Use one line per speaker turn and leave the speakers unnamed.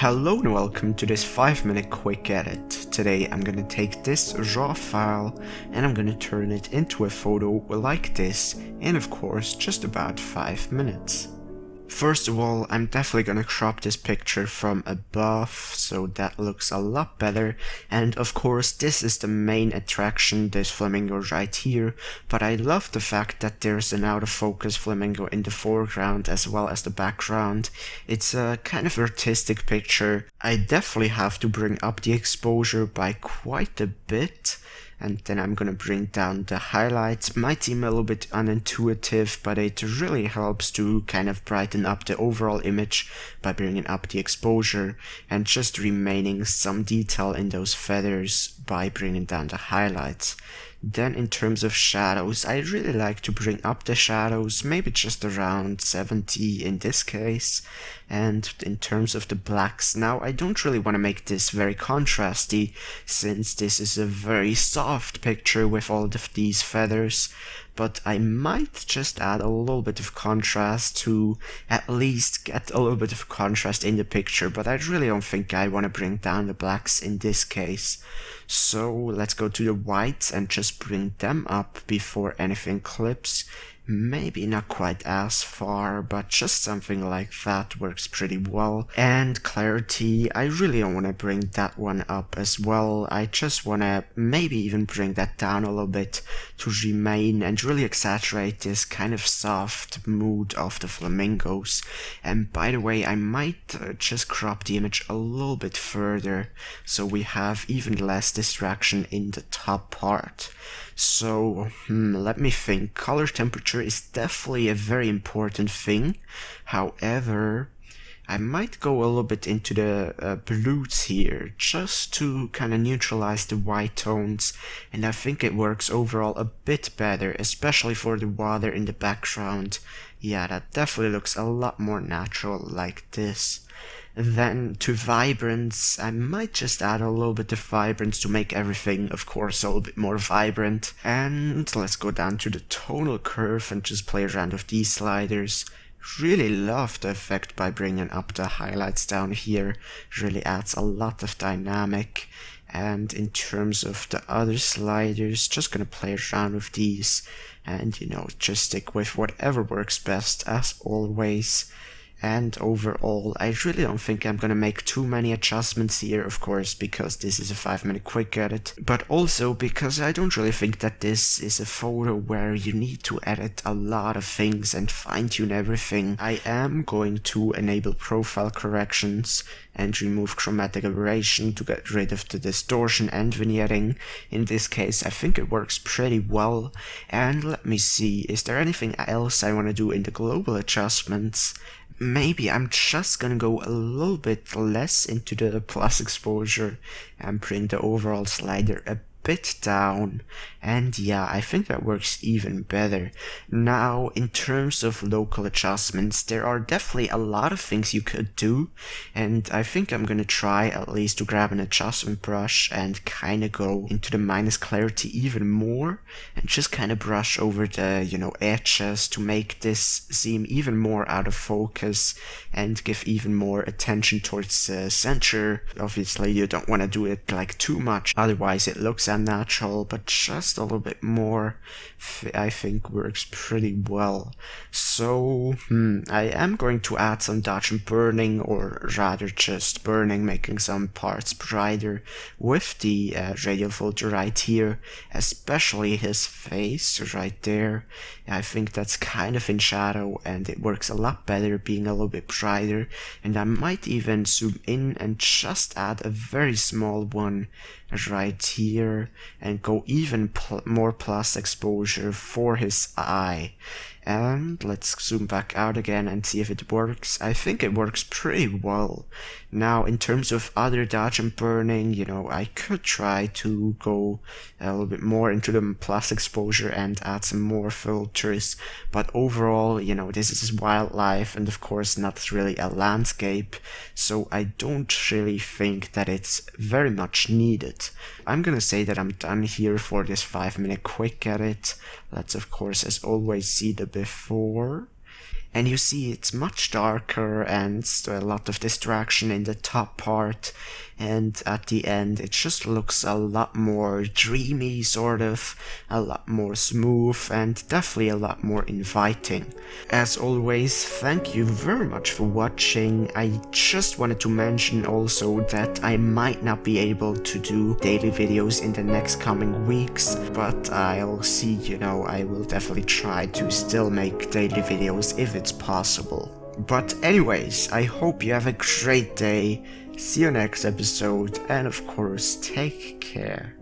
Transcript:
Hello and welcome to this 5-minute quick edit. Today I'm gonna take this raw file and I'm gonna turn it into a photo like this in, of course, just about 5 minutes. First of all, I'm definitely gonna crop this picture from above, so that looks a lot better. And of course, this is the main attraction, this flamingo right here. But I love the fact that there's an out of focus flamingo in the foreground as well as the background. It's a kind of artistic picture. I definitely have to bring up the exposure by quite a bit. And then I'm gonna bring down the highlights. Might seem a little bit unintuitive, but it really helps to kind of brighten up the overall image by bringing up the exposure and just remaining some detail in those feathers by bringing down the highlights. Then in terms of shadows, I really like to bring up the shadows, maybe just around 70 in this case. And in terms of the blacks, now I don't really want to make this very contrasty, since this is a very soft picture with all of these feathers. But I might just add a little bit of contrast to at least get a little bit of contrast in the picture, but I really don't think I want to bring down the blacks in this case. So let's go to the whites and just bring them up before anything clips. Maybe not quite as far, but just something like that works pretty well. And clarity, I really don't want to bring that one up as well. I just want to maybe even bring that down a little bit to remain and really exaggerate this kind of soft mood of the flamingos. And by the way, I might just crop the image a little bit further so we have even less distraction in the top part. So, let me think. Color temperature is definitely a very important thing. However, I might go a little bit into the blues here, just to kind of neutralize the white tones, and I think it works overall a bit better, especially for the water in the background. Yeah, that definitely looks a lot more natural like this. Then to vibrance, I might just add a little bit of vibrance to make everything, of course, a little bit more vibrant. And let's go down to the tonal curve and just play around with these sliders. Really love the effect by bringing up the highlights down here. Really adds a lot of dynamic. And in terms of the other sliders, just gonna play around with these and, just stick with whatever works best as always. And overall, I really don't think I'm gonna make too many adjustments here, of course, because this is a 5-minute quick edit, but also because I don't really think that this is a photo where you need to edit a lot of things and fine-tune everything. I am going to enable profile corrections and remove chromatic aberration to get rid of the distortion and vignetting. In this case, I think it works pretty well. And let me see, is there anything else I want to do in the global adjustments? Maybe I'm just gonna go a little bit less into the plus exposure and bring the overall slider a bit down, and yeah, I think that works even better. Now, in terms of local adjustments, there are definitely a lot of things you could do, and I think I'm gonna try at least to grab an adjustment brush and kinda go into the minus clarity even more, and just kinda brush over the, edges to make this seem even more out of focus and give even more attention towards the center. Obviously, you don't want to do it like too much, otherwise it looks unnatural, but just a little bit more I think works pretty well. So I am going to add some dodge and burning, or rather just burning, making some parts brighter with the radial filter right here, especially his face right there. I think that's kind of in shadow and it works a lot better being a little bit brighter, and I might even zoom in and just add a very small one right here and go even more plus exposure for his eye. And let's zoom back out again and see if it works. I think it works pretty well. Now, in terms of other dodge and burning, I could try to go a little bit more into the plus exposure and add some more filters. But overall, this is wildlife and of course not really a landscape. So I don't really think that it's very much needed. I'm gonna say that I'm done here for this 5-minute quick edit. Let's of course as always see the before. And you see it's much darker and a lot of distraction in the top part, and at the end it just looks a lot more dreamy, sort of, a lot more smooth, and definitely a lot more inviting. As always, thank you very much for watching. I just wanted to mention also that I might not be able to do daily videos in the next coming weeks, but I'll see, I will definitely try to still make daily videos if it's possible. But anyways, I hope you have a great day, see you next episode, and of course, take care.